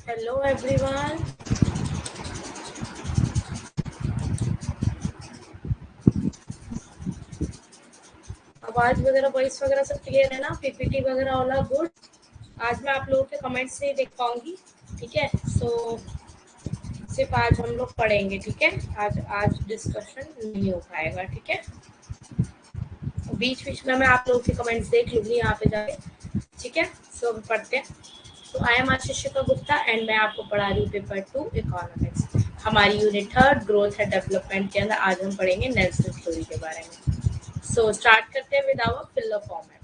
Hello everyone, आवाज वगैरह voice वगैरह सब क्लियर है ना? पीपीटी वगैरह ऑल आर गुड। आज मैं आप लोगों के कमेंट्स नहीं देख पाऊंगी, ठीक है? सो सिर्फ आज हम लोग पढ़ेंगे, ठीक है? आज डिस्कशन नहीं हो पाएगा, ठीक है? बीच बीच में मैं आप लोगों के कमेंट्स देख लूंगी यहाँ पे जाके, ठीक है? सो पढ़ते हैं। तो आई एम आशीषिका गुप्ता एंड मैं आपको पढ़ा रही हूँ पेपर 2 इकोनॉमिक्स। हमारी यूनिट 3 ग्रोथ एंड डेवलपमेंट के अंदर आज हम पढ़ेंगे नेल्सन थ्योरी के बारे में। सो स्टार्ट करते हैं with our filler form app.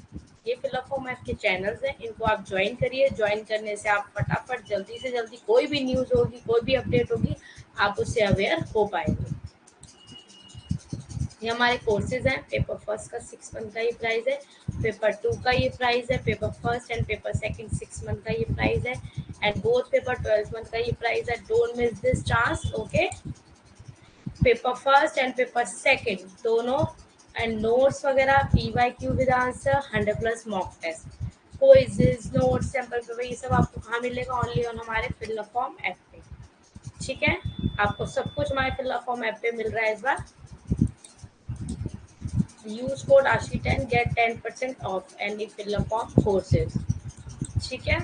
ये फिलर फॉर्म ऐप के चैनल्स हैं, इनको आप ज्वाइन करिए। ज्वाइन करने से आप फटाफट जल्दी से जल्दी कोई भी न्यूज़ होगी, कोई भी अपडेट होगी, आप उससे अवेयर हो पाएंगे। ये हमारे कोर्सेज हैं। पेपर फर्स्ट का 6 मंथ का ये प्राइस है, पेपर 2 का ये प्राइस है, paper first and paper second 6 month का ये प्राइस है, एंड बोथ पेपर 12 मंथ का ये प्राइस है। Don't miss this chance, okay? Paper first and paper second दोनों एंड नोट्स वगैरह PYQ with answer 100+ mock test, quizzes, notes, sample paper, ये सब आपको कहाँ मिलेगा? ओनली ऑन हमारे फिलर फॉर्म ऐप पे, ठीक है? आपको सब कुछ हमारे फिलर फॉर्म ऐप पे मिल रहा है इस बार। Use code ASHI10 get 10% off any filler form courses, ठीक है?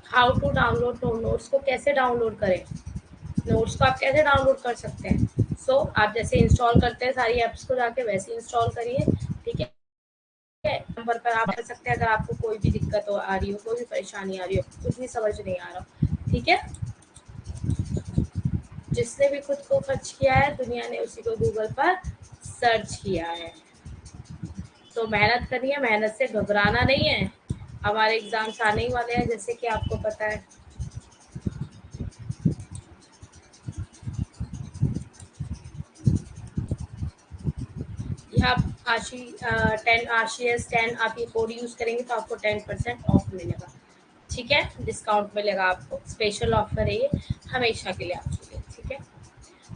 हाउ टू डाउनलोड नोट्स को कैसे डाउनलोड करें? नोट्स को आप कैसे डाउनलोड कर सकते हैं? सो आप जैसे इंस्टॉल करते हैं सारी ऐप्स को जाके, वैसे इंस्टॉल करिए, ठीक है? नंबर पर आप कर सकते हैं अगर आपको कोई भी दिक्कत हो आ रही हो, कोई भी परेशानी आ रही हो, कुछ भी समझ नहीं आ रहा, ठीक है? जिसने भी खुद को खर्च किया है, दुनिया ने उसी को गूगल पर सर्च किया है। तो मेहनत करनी है, मेहनत से घबराना नहीं है। हमारे एग्जाम्स आने ही वाले हैं, जैसे कि आपको पता है। आप ASHI10 आप ये कोड यूज करेंगे तो आपको 10% ऑफ मिलेगा, ठीक है? डिस्काउंट मिलेगा आपको, स्पेशल ऑफर है ये, हमेशा के लिए आपके लिए, ठीक है?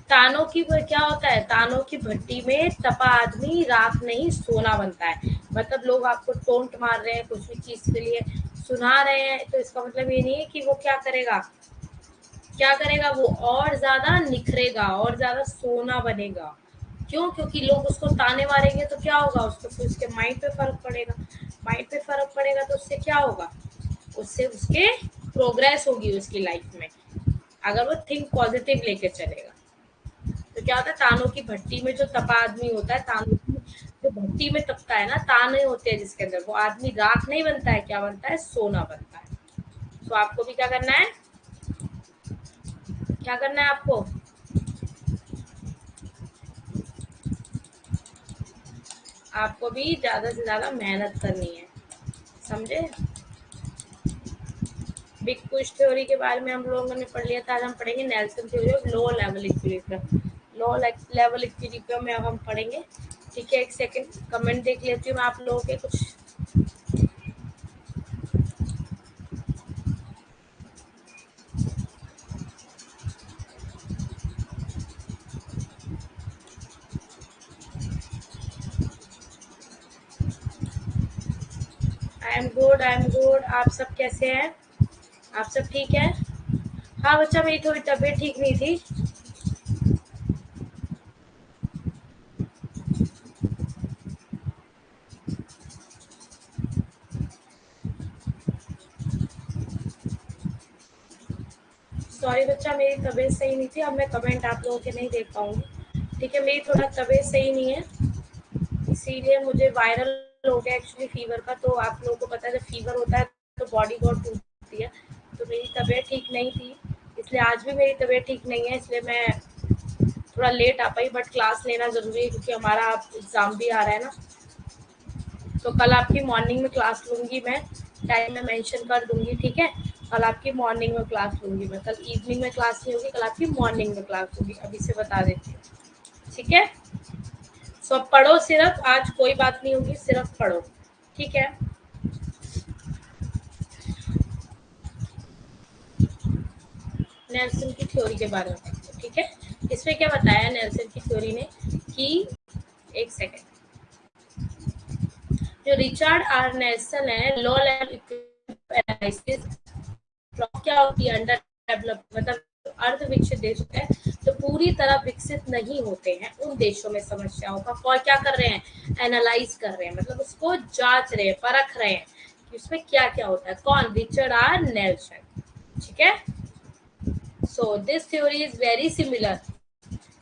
तानों की क्या होता है? तानों की भट्टी में तपा आदमी राख नहीं सोना बनता है। मतलब लोग आपको टोंट मार रहे हैं, कुछ भी चीज के लिए सुना रहे हैं, तो इसका मतलब ये नहीं है कि वो क्या करेगा, वो और ज्यादा निखरेगा, और ज्यादा सोना बनेगा। क्यों? क्योंकि लोग उसको ताने मारेंगे तो क्या होगा? उसको फिर उसके माइंड पे फर्क पड़ेगा। माइंड पे फर्क पड़ेगा तो उससे क्या होगा? उससे उसके प्रोग्रेस होगी उसकी लाइफ में, अगर वो थिंक पॉजिटिव लेके चलेगा। तो क्या होता है? तानों की भट्टी में जो तपा आदमी होता है, तानों की जो भट्टी में तपता है ना, ताने होते हैं जिसके अंदर, वो आदमी राख नहीं बनता है, क्या बनता है? सोना बनता है। तो आपको भी क्या करना है? क्या करना है आपको? आपको भी ज्यादा से ज्यादा मेहनत करनी है, समझे? बिग पुश थ्योरी के बारे में हम लोगों ने पढ़ लिया था। आज हम पढ़ेंगे Nelson theory of low level equilibrium. Low level equilibrium में अब हम पढ़ेंगे, ठीक है? एक सेकंड कमेंट देख लेती हूँ मैं आप लोगों के कुछ। I am good. आप सब कैसे हैं? आप सब ठीक है? हाँ बच्चा, मेरी थोड़ी तबीयत ठीक नहीं थी। सॉरी बच्चा, मेरी तबीयत सही नहीं थी। अब मैं कमेंट आप लोगों के नहीं देख पाऊंगी, ठीक है? मेरी थोड़ा तबीयत सही नहीं है, इसीलिए मुझे वायरल हो गया एक्चुअली फीवर का। तो आप लोगों को पता है जब फीवर होता है तो बॉडी बहुत टूटती है। तो मेरी तबीयत ठीक नहीं थी, इसलिए आज भी मेरी तबीयत ठीक नहीं है, इसलिए मैं थोड़ा लेट आ पाई। बट क्लास लेना जरूरी है क्योंकि हमारा एग्जाम भी आ रहा है ना। तो कल आपकी मॉर्निंग में क्लास लूंगी मैं, टाइम में मेंशन कर दूंगी, ठीक है? कल आपकी मॉर्निंग में क्लास लूंगी मैं, कल इवनिंग में क्लास नहीं होगी, कल आपकी मॉर्निंग में क्लास होगी, अभी से बता देती हूँ, ठीक है? सो पढ़ो सिर्फ, आज कोई बात नहीं होगी, सिर्फ पढ़ो, ठीक है? नेल्सन की थ्योरी के बारे में, ठीक है? इसमें क्या बताया नेल्सन की थ्योरी ने कि एक सेकेंड, जो रिचर्ड आर नेल्सन है, लो लेवल एनालिसिस क्या होती है, अंडर डेवलप मतलब अर्धविकसित देश है तो पूरी तरह विकसित नहीं होते हैं, उन देशों में समस्याओं का और क्या कर रहे हैं, एनालाइज कर रहे हैं, मतलब उसको जांच रहे हैं, परख रहे हैं कि उसमें क्या क्या होता है। कौन? Richard R Nelson. ठीक है। So this theory is very similar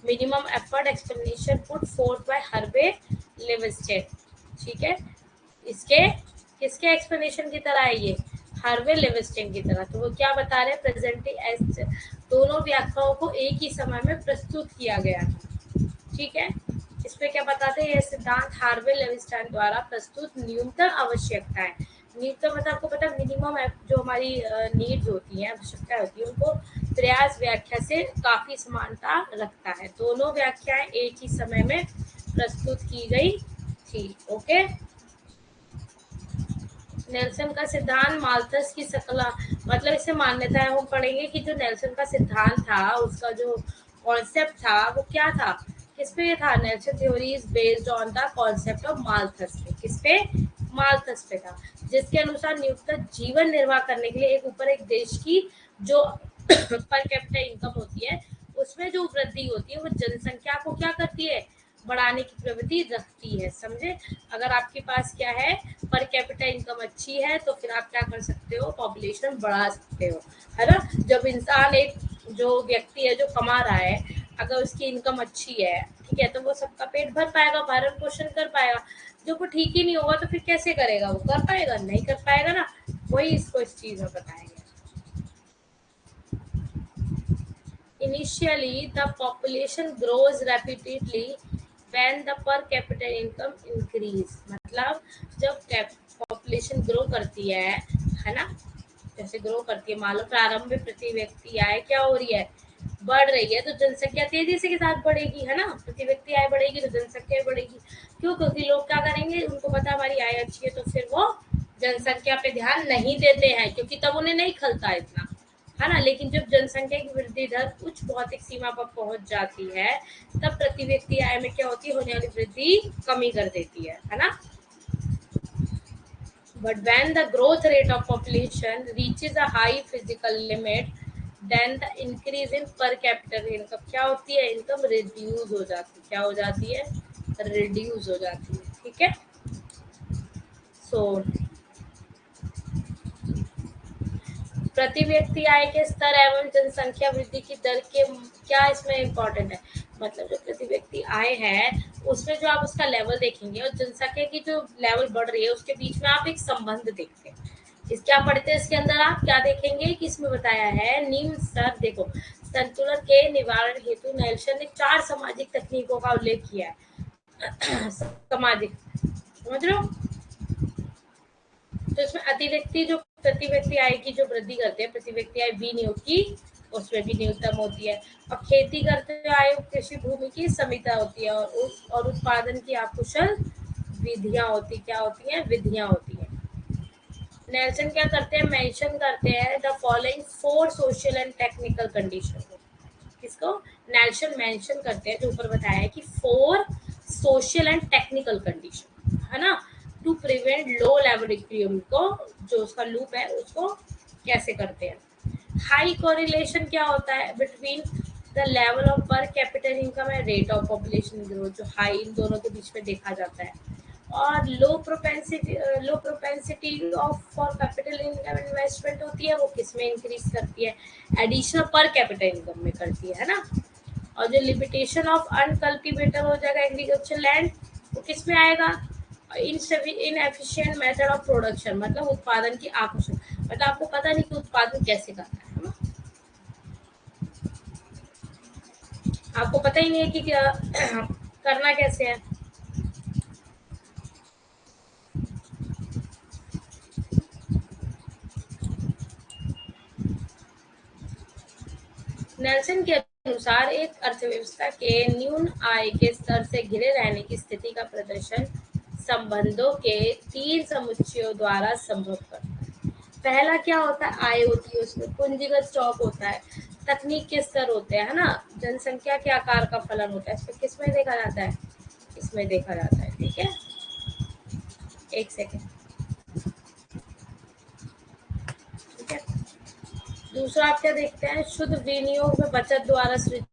minimum effort explanation put forth by Harvey Leibenstein. ठीक है। इसके किसके एक्सप्लेनेशन की तरह है ये? हार्वे लिविंगस्टन की तरह। तो वो क्या बता रहे हैं, प्रेजेंटिंग एज दोनों व्याख्याओं को एक ही समय में प्रस्तुत किया गया था। ठीक है। इस पे क्या बताते हैं, ये सिद्धांत हार्वे लिविंगस्टन द्वारा प्रस्तुत न्यूनतम आवश्यकताएं, न्यूनतम मतलब आपको पता है मिनिमम जो हमारी नीड्स होती हैं, आवश्यकता होती है, उनको प्रयास व्याख्या से काफी समानता रखता है। दोनों व्याख्याएं एक ही समय में प्रस्तुत की गई थी। ओके। नेल्सन का सिद्धांत माल्थस की सकला, मतलब इसे मान्यताएं हम पढ़ेंगे कि जो नेल्सन का सिद्धांत था, उसका जो कॉन्सेप्ट था वो क्या था, किस पे था? Nelson theory is based on the concept of Malthus पे। किस पे? माल्थस पे था, जिसके अनुसार नियुक्त जीवन निर्वाह करने के लिए एक देश की जो पर कैपिटा इनकम होती है उसमें जो वृद्धि होती है वो जनसंख्या को क्या करती है, बढ़ाने की प्रवृत्ति रखती है। समझे? अगर आपके पास क्या है, पर कैपिटा इनकम अच्छी है तो फिर आप क्या कर सकते हो, पॉपुलेशन बढ़ा सकते हो, है ना। जब इंसान एक जो व्यक्ति है जो कमा रहा है, अगर उसकी इनकम अच्छी है, ठीक है, तो वो सबका पेट भर पाएगा, भरण पोषण कर पाएगा। जो वो ठीक ही नहीं होगा तो फिर कैसे करेगा, वो कर पाएगा? नहीं कर पाएगा ना। वही इसको इस चीज में बताएंगे। Initially, the population grows rapidly when the per capita income increase। मतलब जब पॉपुलेशन ग्रो करती है ना, जैसे ग्रो करती है, मान लो प्रारंभ में प्रति व्यक्ति आय क्या हो रही है, बढ़ रही है, तो जनसंख्या तेजी से के साथ बढ़ेगी, है ना। प्रति व्यक्ति आय बढ़ेगी तो जनसंख्या बढ़ेगी। क्यों? क्योंकि लोग क्या करेंगे, उनको पता है हमारी आय अच्छी है, तो फिर वो जनसंख्या पे ध्यान नहीं देते हैं, क्योंकि तब उन्हें नहीं खलता इतना, है ना। लेकिन जब जनसंख्या की वृद्धि दर उच्च भौतिक सीमा पर पहुंच जाती है, तब प्रति व्यक्ति आय में क्या होती है, होने वाली वृद्धि कमी कर देती है ना। But when the growth rate of population reaches a high physical limit, then the increase in per capita income क्या होती है, इनकम रिड्यूस हो जाती है। क्या हो जाती है? रिड्यूस हो जाती है। ठीक है। सो प्रति व्यक्ति आय के स्तर एवं जनसंख्या वृद्धि की दर के क्या इसमें इम्पोर्टेंट है, मतलब जो प्रति व्यक्ति आय है उसमें जो आप उसका लेवल देखेंगे और जनसंख्या की जो लेवल बढ़ रही है उसके बीच में आप एक संबंध देखते हैं। इस क्या पढ़ते हैं इसके अंदर, आप क्या देखेंगे कि इसमें बताया है निम्न स्तर, देखो संतुलन के निवारण हेतु नेल्सन ने 4 सामाजिक तकनीकों का उल्लेख किया है। सामाजिक, समझ रहे हो? तो इसमें अतिव्यक्ति जो प्रति व्यक्ति आय की जो वृद्धि करते हैं, प्रति व्यक्ति आय विनियोग की, उसमें भी न्यूनतम होती है। और खेती करते हुए आय कृषि भूमि की समीक्षा होती है, और उत्पादन की अकुशल विधियां होती, क्या होती हैं, विधियां होती हैं। नेल्सन क्या करते हैं, मेंशन करते हैं the following 4 social and technical condition. किसको नेल्सन मेंशन करते हैं, जो ऊपर बताया है कि 4 सोशल एंड टेक्निकल कंडीशन, है ना, to prevent low level equilibrium को, जो उसका लूप है उसको कैसे करते हैं। हाई कोरिलेशन क्या होता है between the level of per capital income and rate of population growth, जो हाई इन दोनों के बीच में देखा जाता है। और low propensity of for capital income investment होती है, वो किस में इंक्रीज करती है, एडिशनल पर कैपिटल इनकम में करती है ना। और जो लिमिटेशन ऑफ अनकल्टिवेटर हो जाएगा एग्रीकल्चर लैंड, वो किस में आएगा, इनएफिशिएंट मेथड ऑफ प्रोडक्शन, मतलब उत्पादन की आकुशल, मतलब आपको पता नहीं कि उत्पादन कैसे करना है ना, आपको पता ही नहीं है कि क्या करना कैसे है। नेल्सन के अनुसार एक अर्थव्यवस्था के न्यून आय के स्तर से घिरे रहने की स्थिति का प्रदर्शन संबंधों के 3 समुच्चयों द्वारा संभव करता है। पहला क्या होता है, आय होती है, उसमें पूंजीगत स्टॉक होता है, तकनीक के स्तर होते हैं, है ना, जनसंख्या के आकार का फलन होता है। इसमें किसमें देखा जाता है, इसमें देखा जाता है। ठीक है। एक सेकेंड। ठीक है, दूसरा आप क्या देखते हैं, शुद्ध विनियोग में बचत द्वारा सृजित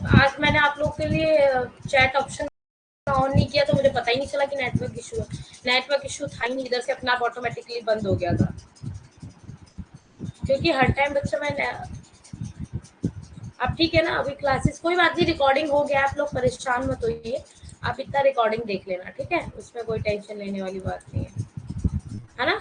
आज मैंने आप लोग के लिए चैट ऑप्शन ऑन नहीं किया तो मुझे पता ही नहीं चला कि नेटवर्क इशू है। नेटवर्क इशू था ही नहीं, इधर से अपना आप ऑटोमेटिकली बंद हो गया था, क्योंकि हर टाइम बच्चा मैं अब ठीक है ना। अभी क्लासेस कोई बात नहीं, रिकॉर्डिंग हो गया, आप लोग परेशान मत होइए। आप इतना रिकॉर्डिंग देख लेना, ठीक है, उसमें कोई टेंशन लेने वाली बात नहीं है ना।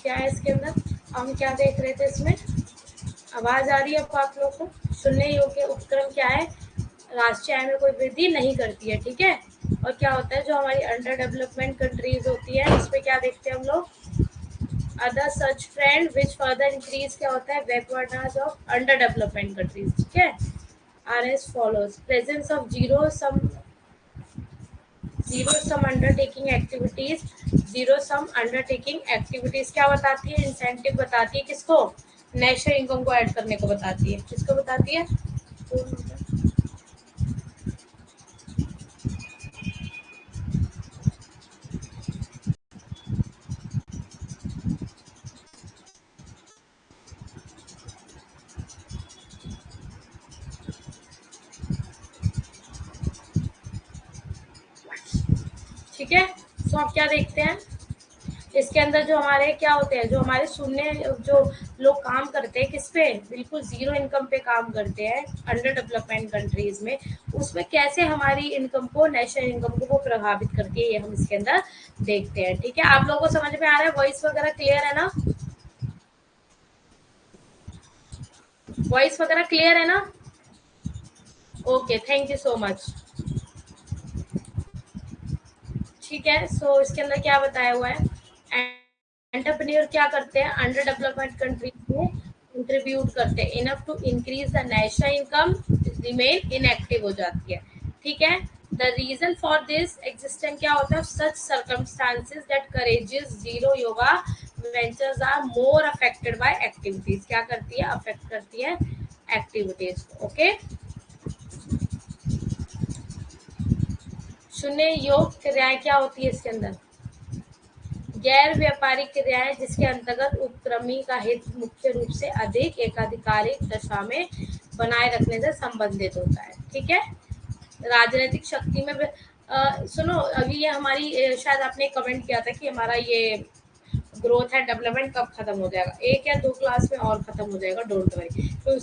क्या है इसके अंदर, हम क्या देख रहे थे इसमें, आवाज आ रही है अब आप लोग को? सुनने योग्य उपक्रम क्या है, राष्ट्रीय आय में कोई वृद्धि नहीं करती है, ठीक है। और क्या होता है, जो हमारी अंडर डेवलपमेंट कंट्रीज होती है उसमें क्या देखते हैं हम लोग, other such trend which further increase, क्या होता है, backwardness of under development countries, ठीक है। R S follows presence of zero sum undertaking activities, zero sum undertaking activities क्या बताती है, इंसेंटिव बताती है, किसको, नेशनल इनकम को ऐड करने को बताती है, किसको बताती है। ठीक है, तो आप क्या देखते हैं इसके अंदर, जो हमारे क्या होते हैं, जो हमारे सुनने, जो लोग काम करते हैं किस पे, बिल्कुल जीरो इनकम पे काम करते हैं अंडर डेवलपमेंट कंट्रीज में, उसमें कैसे हमारी इनकम को, नेशनल इनकम को वो प्रभावित करती है, ये हम इसके अंदर देखते हैं। ठीक है, आप लोगों को समझ में आ रहा है, वॉइस वगैरह क्लियर है ना, वॉइस वगैरह क्लियर है ना। Okay, thank you so much. ठीक है, सो इसके अंदर क्या बताया हुआ है, एंटरप्रेन्योर क्या करते हैं, अंडर डेवलपमेंट कंट्रीज में कंट्रीब्यूट करते हैं enough to increase the national income, remain inactive हो जाती है। ठीक है, the reason for this existence क्या होता है, such circumstances that courages zero yoga ventures are more affected by activities, क्या करती है, अफेक्ट करती है एक्टिविटीज। ओके, शून्य योग क्रियाएं क्या होती है इसके अंदर, गैर व्यापारिक क्रियाएं जिसके अंतर्गत उपक्रमी का हित मुख्य रूप से अधिक एकाधिकारिक दशा में बनाए रखने से संबंधित होता है। ठीक है, राजनीतिक शक्ति में सुनो, अभी ये हमारी शायद आपने कमेंट किया था कि हमारा ये ग्रोथ एंड डेवलपमेंट कब खत्म हो जाएगा, एक या दो क्लास में और खत्म हो जाएगा, डोंट वरी। तो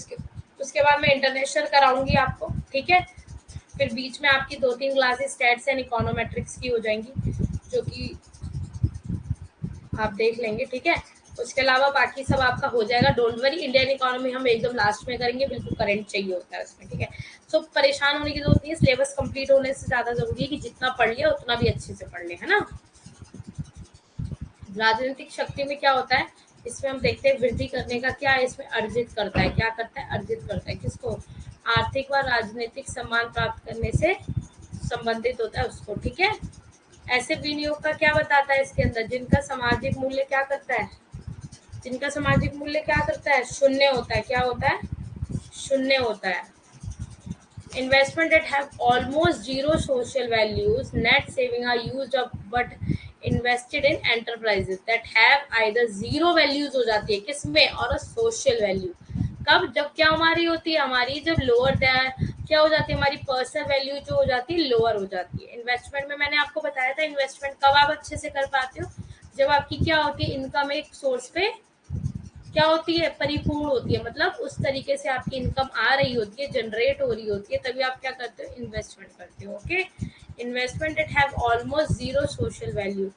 उसके बाद मैं इंटरनेशनल कराऊंगी आपको, ठीक है। फिर बीच में आपकी 2-3 क्लासेस स्टैट्स एंड इकोनोमेट्रिक्स की हो जाएंगी, जो कि आप देख लेंगे, ठीक है। उसके अलावा बाकी सब आपका हो जाएगा, डोंट वरी। इंडियन इकोनॉमी हम एकदम लास्ट में करेंगे, बिल्कुल करंट चाहिए होता है उसमें, ठीक है। सो परेशान होने की जरूरत नहीं है, सिलेबस कंप्लीट होने से ज्यादा जरूरी है कि जितना पढ़ लिया उतना भी अच्छे से पढ़ ले, है ना। राजनीतिक शक्ति में क्या होता है, इसमें हम देखते हैं वृद्धि करने का क्या है, इसमें अर्जित करता है, क्या करता है, अर्जित करता है, किसको, आर्थिक व राजनीतिक सम्मान प्राप्त करने से संबंधित होता है उसको। ठीक है, ऐसे विनियोग का क्या बताता है इसके अंदर, जिनका सामाजिक मूल्य क्या करता है, जिनका सामाजिक मूल्य क्या करता है, शून्य होता है, क्या होता है, शून्य होता है। Investment that have almost zero social values, net saving are used up but invested in enterprises that have either zero values हो जाती है किसमें, और सोशल वैल्यू कब, जब क्या हमारी होती है, हमारी जब लोअर क्या हो जाती है, हमारी पर्सनल वैल्यू जो हो जाती है लोअर हो जाती है। इन्वेस्टमेंट में मैंने आपको बताया था, इन्वेस्टमेंट कब आप अच्छे से कर पाते हो, जब आपकी क्या होती है, इनकम एक सोर्स पे क्या होती है, परिपूर्ण होती है, मतलब उस तरीके से आपकी इनकम आ रही होती है, जनरेट हो रही होती है, तभी आप क्या करते हो, इन्वेस्टमेंट करते हो। Okay, investment it have almost zero social value.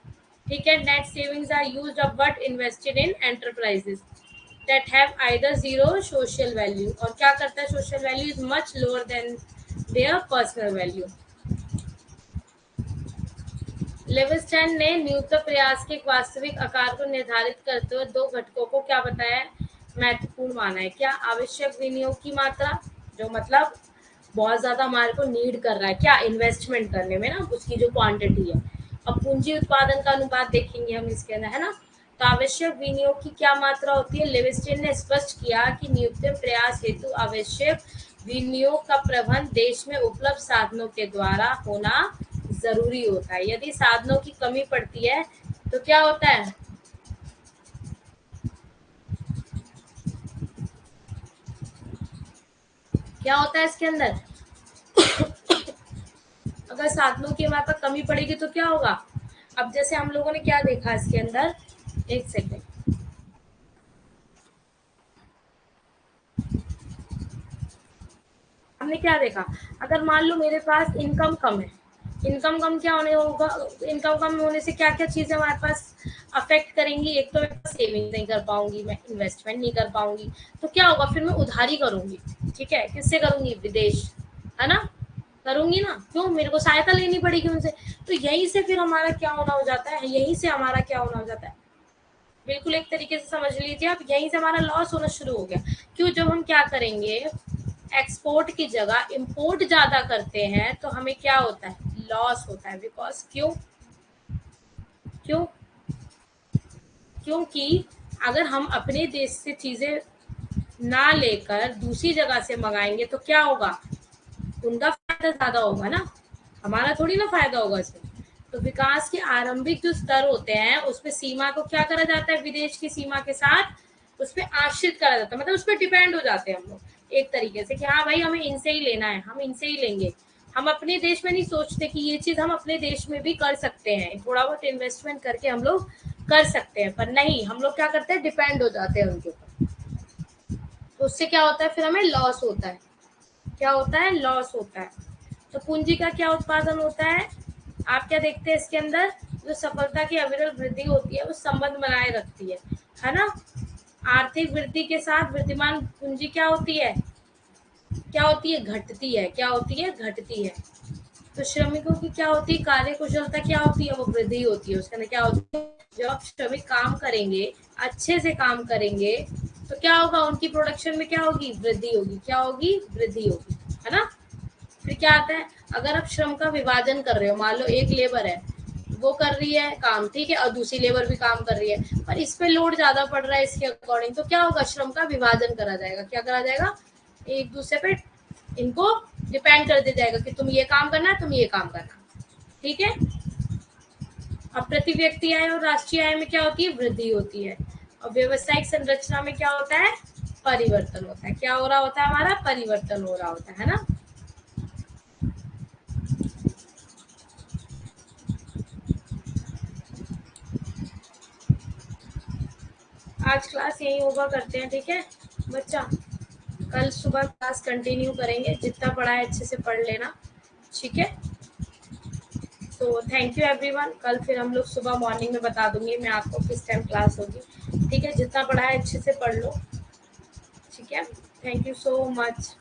ठीक है, net savings are used up but invested in enterprises that have either zero social value, और क्या करता है, social value is much lower than their personal value. Leibenstein ने न्यूनतम प्रयास के एक वास्तविक आकार को निर्धारित करते हुए दो घटकों को क्या बताया है, महत्वपूर्ण माना है, क्या, आवश्यक विनियोग की मात्रा, जो मतलब बहुत ज्यादा हमारे को नीड कर रहा है क्या, इन्वेस्टमेंट करने में ना, उसकी जो क्वांटिटी है। अब पूंजी उत्पादन का अनुपात देखेंगे हम इसके अंदर, है ना, तो आवश्यक विनियोग की क्या मात्रा होती है? लेविस्टिन ने स्पष्ट किया कि न्यूनतम प्रयास हेतु आवश्यक विनियोग का प्रबंध देश में उपलब्ध साधनों के द्वारा होना जरूरी होता है। यदि साधनों की कमी पड़ती है तो क्या होता है? क्या होता है इसके अंदर? अगर साधनों की हमारे पास कमी पड़ेगी तो क्या होगा? अब जैसे हम लोगों ने क्या देखा इसके अंदर, एक सेकेंड, हमने क्या देखा, अगर मान लो मेरे पास इनकम कम है, इनकम कम क्या होने होगा, इनकम कम होने से क्या क्या चीजें हमारे पास अफेक्ट करेंगी? एक तो मैं सेविंग नहीं कर पाऊंगी, मैं इन्वेस्टमेंट नहीं कर पाऊंगी, तो क्या होगा फिर? मैं उधारी करूंगी, ठीक है, किससे करूंगी? विदेश, है ना, करूंगी ना, क्यों? मेरे को सहायता लेनी पड़ेगी उनसे। तो यहीं से फिर हमारा क्या होना हो जाता है, यहीं से हमारा क्या होना हो जाता है, बिल्कुल एक तरीके से समझ लीजिए आप, यहीं से हमारा लॉस होना शुरू हो गया। क्यों? जब हम क्या करेंगे, एक्सपोर्ट की जगह इंपोर्ट ज्यादा करते हैं तो हमें क्या होता है? लॉस होता है। बिकॉज क्यों? क्यों? क्योंकि अगर हम अपने देश से चीजें ना लेकर दूसरी जगह से मंगाएंगे तो क्या होगा? उनका फायदा ज्यादा होगा ना, हमारा थोड़ी ना फायदा होगा इसमें। तो विकास के आरंभिक जो स्तर होते हैं उसमें सीमा को क्या करा जाता है? विदेश की सीमा के साथ उस पर आश्रित करा जाता है, मतलब उस पर डिपेंड हो जाते हैं हम लोग एक तरीके से कि हाँ भाई हमें इनसे ही लेना है, हम इनसे ही लेंगे। हम अपने देश में नहीं सोचते कि ये चीज हम अपने देश में भी कर सकते हैं, थोड़ा बहुत इन्वेस्टमेंट करके हम लोग कर सकते हैं, पर नहीं, हम लोग क्या करते हैं? डिपेंड हो जाते हैं उनके ऊपर। तो उससे क्या होता है? फिर हमें लॉस होता है। क्या होता है? लॉस होता है। तो पूंजी का क्या उत्पादन होता है? आप क्या देखते हैं इसके अंदर? जो सफलता की अविरल वृद्धि होती है वो संबंध बनाए रखती है ना। आर्थिक वृद्धि के साथ विद्यमान पूंजी क्या होती है? क्या होती है? घटती है। क्या होती है? घटती है। तो श्रमिकों की क्या होती है? कार्य कुशलता क्या होती है? वो वृद्धि होती है। उसके अंदर क्या होती है? जब श्रमिक काम करेंगे, अच्छे से काम करेंगे, तो क्या होगा? उनकी प्रोडक्शन में क्या होगी? वृद्धि होगी। क्या होगी? वृद्धि होगी, है ना। फिर क्या आता है? अगर आप श्रम का विभाजन कर रहे हो, मान लो एक लेबर है, वो कर रही है काम, ठीक है, और दूसरी लेबर भी काम कर रही है, पर इस पे लोड ज्यादा पड़ रहा है इसके अकॉर्डिंग, तो क्या होगा? श्रम का विभाजन करा जाएगा। क्या करा जाएगा? एक दूसरे पे इनको डिपेंड कर दिया जाएगा कि तुम ये काम करना, तुम ये काम करना, ठीक है। अब प्रति व्यक्ति आय और राष्ट्रीय आय में क्या होती है? वृद्धि होती है। और व्यवसायिक संरचना में क्या होता है? परिवर्तन होता है। क्या हो रहा होता है? हमारा परिवर्तन हो रहा होता है ना। आज क्लास यही होगा करते हैं, ठीक है बच्चा। कल सुबह क्लास कंटिन्यू करेंगे, जितना पढ़ा है अच्छे से पढ़ लेना, ठीक है। तो थैंक यू एवरीवन। कल फिर हम लोग सुबह मॉर्निंग में बता दूंगी मैं आपको किस टाइम क्लास होगी, ठीक है। जितना पढ़ा है अच्छे से पढ़ लो, ठीक है। Thank you so much.